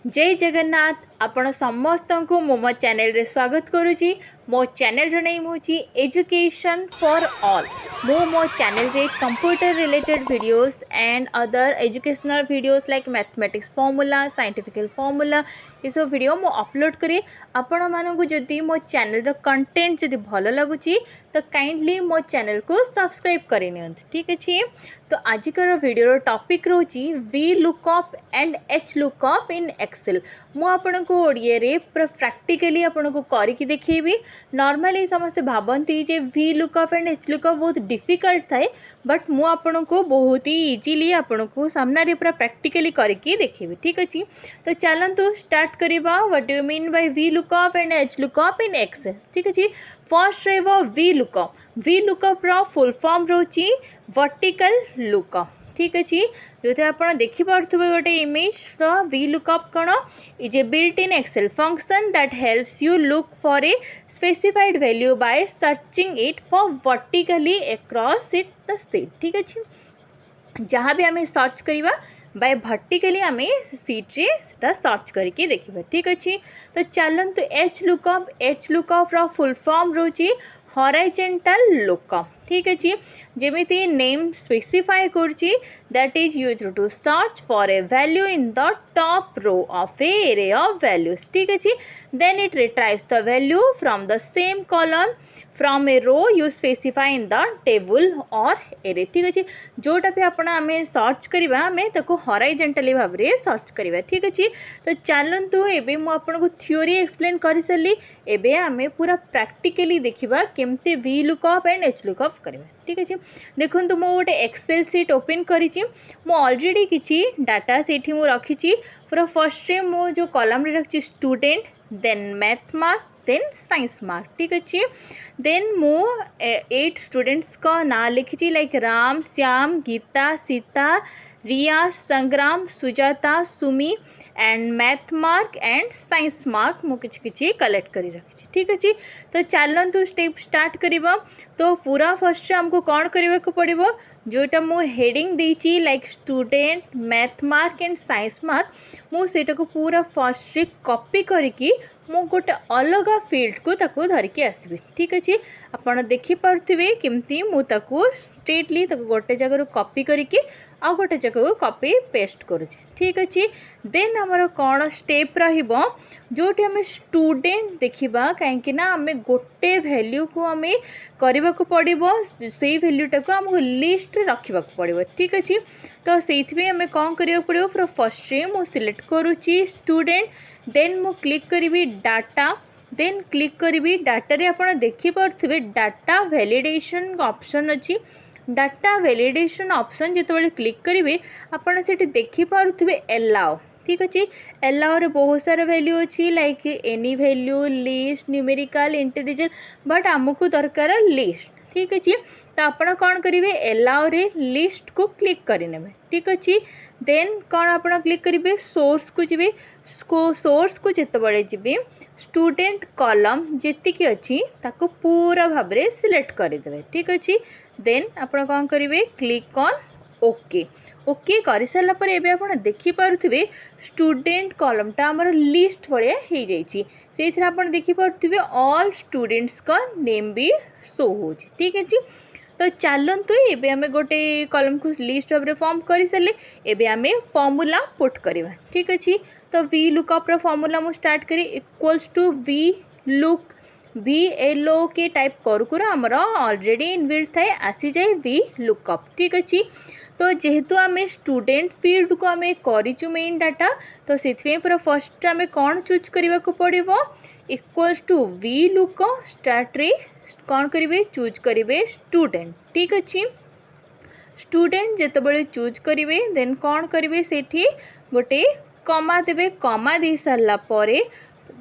जय जगन्नाथ आपण समस्त को मो चैनल रे स्वागत करुच्ची। मो चैनल नेम हूँ एजुकेशन फॉर ऑल। मो चैनल रे computer related videos and other educational videos like mathematics formula scientifical formula ये सब वीडियो मो अपलोड करी। आपण मानू जदि मो चैनल रो कंटेंट जदि भल लगुच तो काइंडली मो चैनल को सब्सक्राइब कर ठीक अच्छे। तो आजिकर वीडियो टॉपिक रोची V lookup and H lookup in Excel. मु आपन को ओडिया रे प्रैक्टिकली आपन को करके देखिए। नॉर्मली समस्त भावती जे V lookup and H lookup बहुत डिफिकल्ट थाए, बट मु आपन को बहुत ही इजीली आपन को सामना रे पूरा प्रैक्टिकली करके देखिए ठीक अच्छे। तो चलतु स्टार्ट करवा what do you mean by V lookup and H lookup in Excel ठीक अच्छे। फर्स्ट रहा वी लुकअप। वी लुकअप रो फुल फॉर्म रोची वर्टिकल लुकअप ठीक अच्छे। जो आप देखिपे गोटे इमेज तो वी लुकअप कौन is a built in Excel function that helps you look for a specified value by searching it for vertically across it the sheet ठीक अच्छे। जहाँ भी आम सर्च करवा बाय वर्टिकली आम सीट रे सर्च करके देखा ठीक अच्छे। तो चलतु एच लुकअप रो फुल फॉर्म रोची हॉराइजॉन्टल लुकअप ठीक अच्छे। जेमिति नेम स्पेसिफाई करची that is use to search for a value in the top row of a array of values ठीक अच्छे। Then it retrieves the value from the same column from a row you specify in the table or array ठीक अच्छे। जोटा भी आपण आम search करवा आम ताको हॉराइजॉन्टली भाव में सर्च करवा ठीक अच्छे। तो चलतु एबे मु आपन को थ्योरी एक्सप्लेन कर सारी। एबे आम पूरा प्रैक्टिकली देखिबा केमती we lookup and H lookup करवा ठीक अच्छे। देखो मु गोटे एक्सेल सीट ओपन करी ऑलरेडी किसी डाटा से रखी। पूरा फर्स्ट रे मो जो कॉलम रे रखी student then math mark then science mark ठीक अच्छे। देन मो 8 स्टूडेंट्स का नाम लिखी like Ram Shyam Geeta Sita Riya Sangram Sujata Sumi and math mark and science mark मु किछि कलेक्ट करी रखी ठीक अच्छे। तो चलतु स्टेप स्टार्ट करवा। तो पूरा फर्स्ट आमको कौन करने को पड़ो जोटा मु हेडिंग देची like student math mark and science mark मुझे को पूरा फर्स्ट कॉपी करके मु गोटे अलग फील्ड को ताको धरिकी आसबि ठीक अच्छे। आपड़ देखिपे केमती मुझे स्ट्रेटली गोटे जगह कॉपी करके आ गोटे जगह को कॉपी पेस्ट करुचे ठीक अच्छे। देन आमर कौन स्टेप रहिबो जोटी आम स्टूडेंट देखिबा कहीं आम गोटे वैल्यू को आम करने को पड़ो से वैल्यूटा को आमको लिस्ट रखा पड़ो ठीक अच्छे। तो से आम कौन करा पड़ो पूरा फर्स्ट मु सिलेक्ट करुच्ची स्टूडेंट देन मु क्लिक करी डाटा देन क्लिक करी डाटा रे आप देखिपे डाटा वैलिडेशन ऑप्शन अच्छी। डाटा वैलिडेशन ऑप्शन जिते क्लिक करेंगे आपड़ से देखिपे एलाओ ठीक अच्छे। एलाओ रे बहुत सारा वैल्यू अच्छी like any value list numerical integer but आमको दरकार लिस्ट ठीक अच्छे। तो आपड़ कौन करेंगे एलाओ रे लिस्ट को क्लिक करने ठीक अच्छे। देन कौन आप क्लिक करेंगे सोर्स को जी सोर्स को जिते जी स्टूडेंट कॉलम जी अच्छी ताको पूरा भाव में सिलेक्ट करदे ठीक अच्छे। देन आप कौन करेंगे क्लिक ऑन ओके ओके कर सारा पर एबे आप देखिपे स्टूडेंट कॉलमटा आमर लिस्ट भाया हो जाइए। आप देखिपे ऑल स्टूडेंट्स का नेम भी शो हो ठीक अच्छे। तो चलतु एबे आमे गोटे कॉलम को लिस्ट भाव में फॉर्म कर सारे एबे आमे फॉर्मूला पुट करवा ठीक अच्छे। तो वी लुकअप रो फॉर्मूला मु स्टार्ट करी equals to V look V L O K type कर आमर ऑलरेडी इनबिल्ट थाए आसी जाए वी लुकअप ठीक अच्छे। तो जेहेतु आम स्टूडेंट फील्ड को आम करूँ मेन डाटा तो से पूरा फर्स्ट आम कौन चूज करने को पड़ो equals to V look start रे कौन करेंगे चूज करेंगे स्टूडेंट ठीक अच्छे। स्टूडेंट जिते चूज करेंगे देन कौन करेंगे से गोटे कमा देवे कमा दे सारापर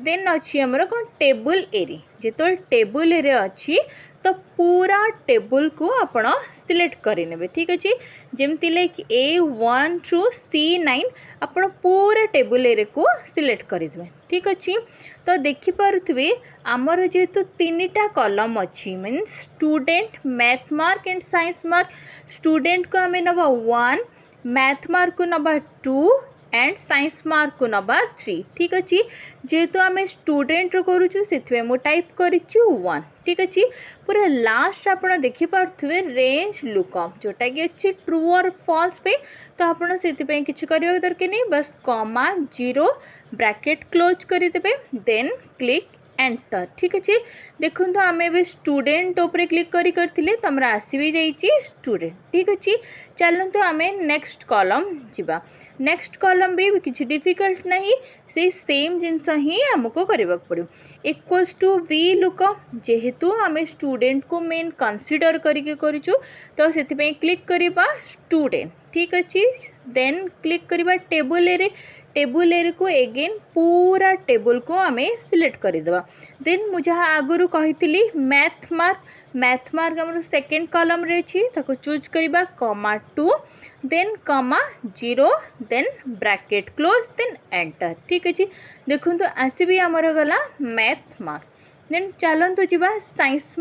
देन अच्छी आमर कौन टेबल एरे जो टेबल एरे अच्छी तो पूरा टेबल को आपण सिलेक्ट करेंगे ठीक अच्छे। जमती लाइक A1 टू C9 आपण पूरा टेबल एरे को सिलेक्ट करेंगे ठीक अच्छे। तो देखिपे आमर जेहेतु 3टा कॉलम अच्छी means student math mark and science mark student को आम नवा 1 मैथ मार्क को नवा 2 एंड साइंस मार्क को नबा 3 ठीक अच्छे जेहेतु आम स्टूडेंट करूँ से मु टाइप कर 1 ठीक अच्छे पूरा लास्ट आप देखिपे रेंज लुकअप जोटा कि अच्छे ट्रू और फॉल्स पे तो आपड़ से किसी करने दरकार नहीं बस कमा 0 ब्रैकेट क्लोज करदे देन क्लिक एंटर ठीक अच्छे देखो आम ए स्टूडेंट उपरे क्लिक करते तो आम आसी भी जाइए स्टूडेंट ठीक अच्छे चलते आम नेक्स्ट कॉलम जीवा नेक्स्ट कॉलम भी किसी डिफिकल्ट नहीं से सेम जिनस ही आमको करने पड़ो इक्वल्स टू वी लुकअप जेहेतु आम स्टूडेंट को मेन कंसीडर करके करूँ तो से क्लिक करवा स्टूडेंट ठीक अच्छे देन क्लिक करवा टेबल ए टेबल एर को एगेन पूरा टेबल को आम सिलेक्ट करदे देन मुझे आगुरी कही मैथ मार्क आम सेकेंड कॉलम रे अच्छी चूज करवा comma 2 then comma 0 then bracket close then enter ठीक अच्छे देखो आसबि आमर गला मैथ मार्क देन चलतु जीवा साइंस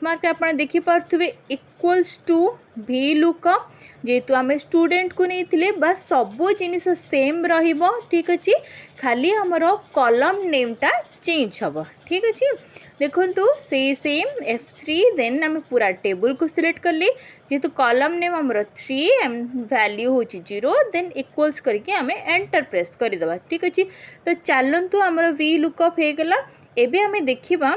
मार्क आप देखिपे इक्वल्स टू भी लुकअप जेहेतु आम स्टूडेंट को नहीं बस सबू जिनिस सेम रहिबो ठीक अच्छे खाली आमर कॉलम नेमटा चेंज हम ठीक अच्छे देखु से सेम F3 देन आम पूरा टेबल को सिलेक्ट कली जेहेतु कॉलम नेम आमर 3 एंड वैल्यू हूँ 0 देन इक्वल्स करके आम एंटर प्रेस करदे ठीक अच्छे तो चलतु आमर वी लुकअप हो गला एबे आमे देखिबा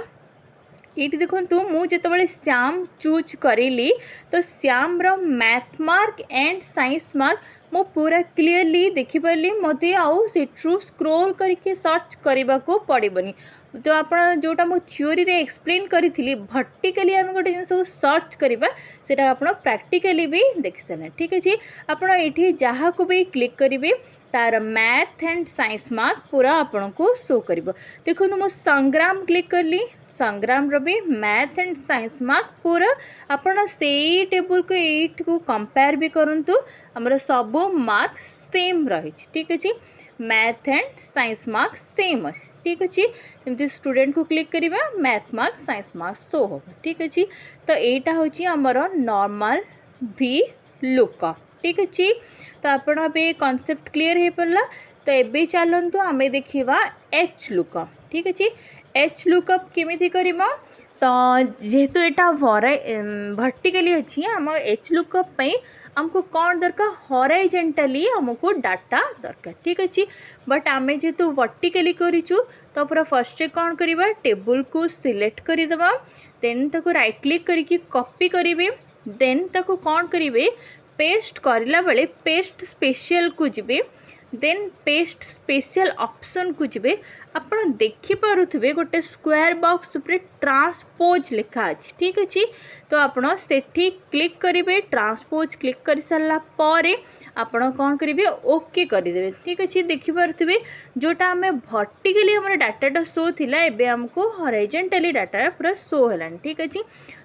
ये देखु मुझे श्याम चूज करी तो Shyam math mark and science mark मु पूरा क्लीयरली देखिपारि मत आउ सेट्रु स्क्रोल करके सर्च करने को पड़ोनी तो आप जोटा मो थ्योरी रे एक्सप्लेन करी भर्टिकली आम गोटे जिन सर्च करवा से आप प्रैक्टिकली भी देखी सारे ठीक अच्छे आपड़ ये जहाँ को भी क्लिक करेंगे तार मैथ एंड साइंस मार्क पूरा आपन को शो कर देखो मो संग्राम क्लिक करली संग्राम भी मैथ एंड साइंस मार्क पूरा आपन से टेबल को एट को कंपेयर भी करंतु हमर सब मार्क सेम रही ठीक अच्छे math and science mark same अच्छे ठीक अच्छे जमी स्टूडेंट को क्लिक करवा math mark science mark show हो ठीक अच्छे तो यहाँ हूँ आमर नॉर्मल भी लुकअप ठीक अच्छे तो आपड़ अभी कॉन्सेप्ट क्लीयर हो पारा तो ये चलतु आम देखा एच लुकअप ठीक अच्छे एच लुकअप केमी कर तो जेहेतु यहाँ भर्टिकली अच्छी आम एच लुकअप आमको कौन दरकार हॉरिजॉन्टली आमको डाटा दरकार ठीक अच्छे बट आम जेहेतु वर्टिकली करूँ तो पूरा फर्स्ट कौन करवा टेबल को सिलेक्ट करदे देन ताको राइट क्लिक करके कॉपी करेंगे देन ताको कौन करेंगे पेस्ट करला बेले पेस्ट स्पेशल को जिबे देन पेस्ट स्पेशल ऑप्शन को जिबे आपण देखि पारुथबे गोटे स्क्वायर बॉक्स ऊपर ट्रांसपोज लिखा अछि ठीक अछि तो आपण सेठी क्लिक करिवे ट्रांसपोज क्लिक कर सारला पारे आपण कोन करिवे ओके करि देबे ठीक अछि देखि पारुथबे जोटा हमें वर्टिकली हमर डाटाटा शो थिला एबे हमको हॉरिजॉन्टली डाटा पूरा शो हलान ठीक अछि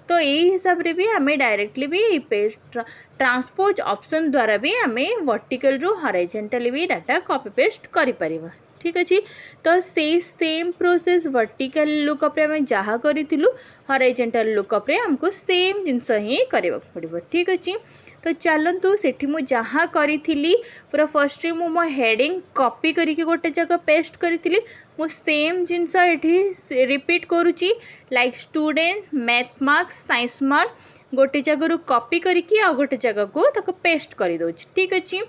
तो यही हिसाब रे भी हमें डायरेक्टली भी पेस्ट ट्रांसपोज ऑप्शन द्वारा भी हमें वर्टिकल रू हॉरिजॉन्टली भी डाटा कॉपी पेस्ट करि परिबा ठीक अच्छे तो से सेम प्रोसेस वर्टिकल लुकअप रे आम जहाँ करूँ हॉरिजॉन्टल लुकअप रे हमको सेम जिनस ही करने पड़ो ठीक अच्छे तो चलतु सेठी मु जहाँ करी पूरा फर्स्ट मु मो हेडिंग कॉपी करके गोटे जगह पेस्ट करी मु सेम जिनस ये रिपीट करुच्ची like student math mark science mark गोटे जगह कॉपी करके आ गोटे जगह को ताको पेस्ट कर दूँ ठीक अच्छे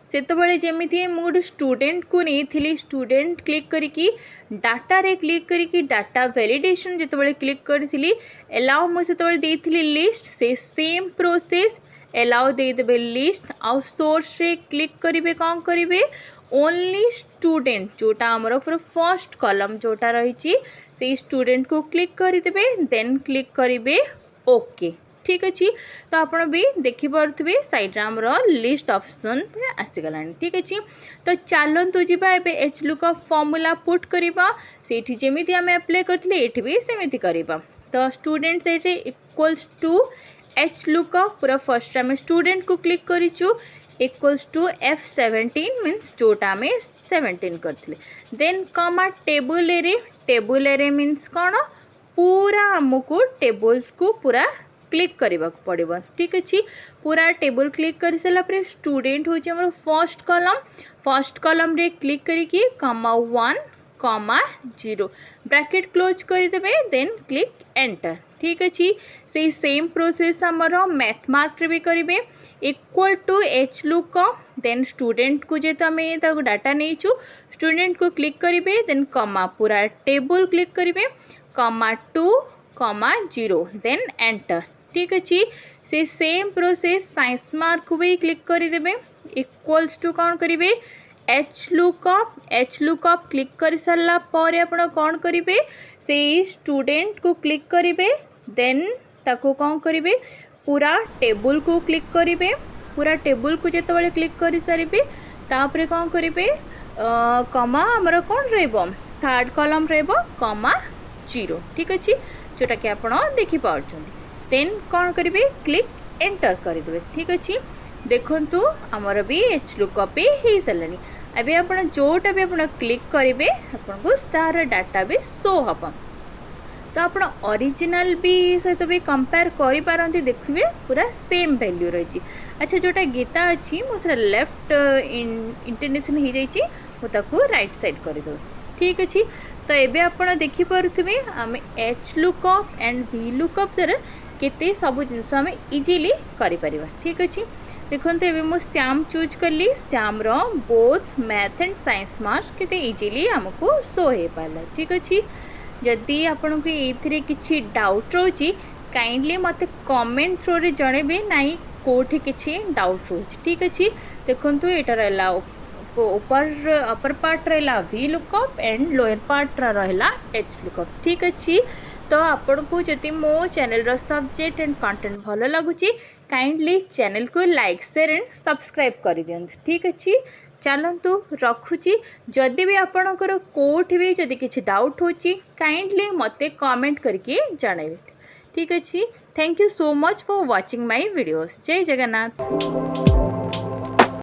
सेतबेले जेमिति मोर स्टूडेंट को नहीं थी स्टूडेंट क्लिक करिकी डाटा रे क्लिक करिकी डाटा वैलिडेशन जेतबेले क्लिक करी एलाउ मो सेतबेले देइथिली लिस्ट से सेम प्रोसेस एलाउ दे देबे लिस्ट आउ सोर्स रे क्लिक करिवे कौन करिवे ओनली स्टूडेंट जोटा हमर पूरा फर्स्ट कॉलम जोटा रही से स्टूडेंट को क्लिक करदे देन क्लिक करिवे ओके ठीक अच्छे तो आप भी देखिपे साइड आमर लिस्ट ऑप्शन आसीगला ठीक अच्छे तो चलतु जीवा एबे एच लुकअप फॉर्मूला पुट करवा से जमी आम अप्लाई करते ये भी सेमती करवा तो स्टूडेंट से इक्वल्स टू एच लुकअप पूरा फर्स्ट आम स्टूडेंट को क्लिक करूँ इक्वल्स टू F17 मीन्स जोटा आम 17 करते देन कमा टेबल एरे मीन्स कौन पूरा आमको टेबल्स को पूरा क्लिक करने पड़ो। ठीक अच्छे पूरा टेबल क्लिक कर सारा स्टूडेंट हूँ आम फर्स्ट कॉलम रे क्लिक करके कमा 1 कमा 0 ब्रैकेट क्लोज करदे देन क्लिक एंटर। ठीक अच्छे से सेम प्रोसेस आमर मैथ मार्क रे भी करेंगे equal to H lookup then student को जेहेतु आम डाटा नहीं स्टूडेंट को क्लिक करेंगे देन कमा पूरा टेबल क्लिक करेंगे कमा 2 कमा 0 देन एंटर। ठीक अच्छे से सेम प्रोसेस साइंस मार्क को भी क्लिक करदे इक्वल्स टू कौन करेंगे एच लुकअप क्लिक कर सारा पर आपण कौन करेंगे से स्टूडेंट को क्लिक करेंगे देन ताको कौन करेंगे पूरा टेबल को क्लिक करेंगे पूरा टेबल को जिते क्लिक कर सारे तापर कौन करेंगे कमा आमर कौन रहा थर्ड कॉलम रहा कमा 0। ठीक अच्छे जोटा कि आप देखिपुं देन कौन करेंगे क्लिक एंटर करदे। ठीक अच्छे देखु आमर भी एच लुकअप हो सारे अभी आप जोटा भी आप क्लिक करेंगे आपको तार डाटा भी शो हम तो आप ओरिजिनल भी सहित भी कंपेयर करें देखिए पूरा सेम वैल्यू रही। अच्छा जोटा गीता अच्छी मुझे लेफ्ट इंटरनेशन हो जाइए राइट साइड कर दो। ठीक अच्छे तो ये आप देखिपे आम H lookup and V lookup द्वारा केते सब जिनस आम इजिली करें। ठीक अच्छे देखो ये मुझे श्याम चूज कली Shyam both math and science marks केते इजिली आमको शो हो पाला। ठीक अच्छे जदि आपन को ये किसी डाउट रोची काइंडली मत कमेंट थ्रू रे जणेबे नाई कोठी किसी डाउट रोची। ठीक अच्छे देखो यहाँ रहा अपर पार्ट रहा V lookup and lower part रहा एच लुकअप। ठीक अच्छे तो आपन को जदि मो चैनल सब्जेक्ट एंड कंटेंट भल लगुच काइंडली चैनल को लाइक शेयर एंड सब्सक्राइब कर दियंतु। ठीक अच्छे चलतु रखुची जदि भी आपणकर कोठी भी जदि किसी डाउट होची काइंडली मते कमेंट करके जणाइबे। ठीक अच्छे thank you so much for watching my videos. जय जगन्नाथ।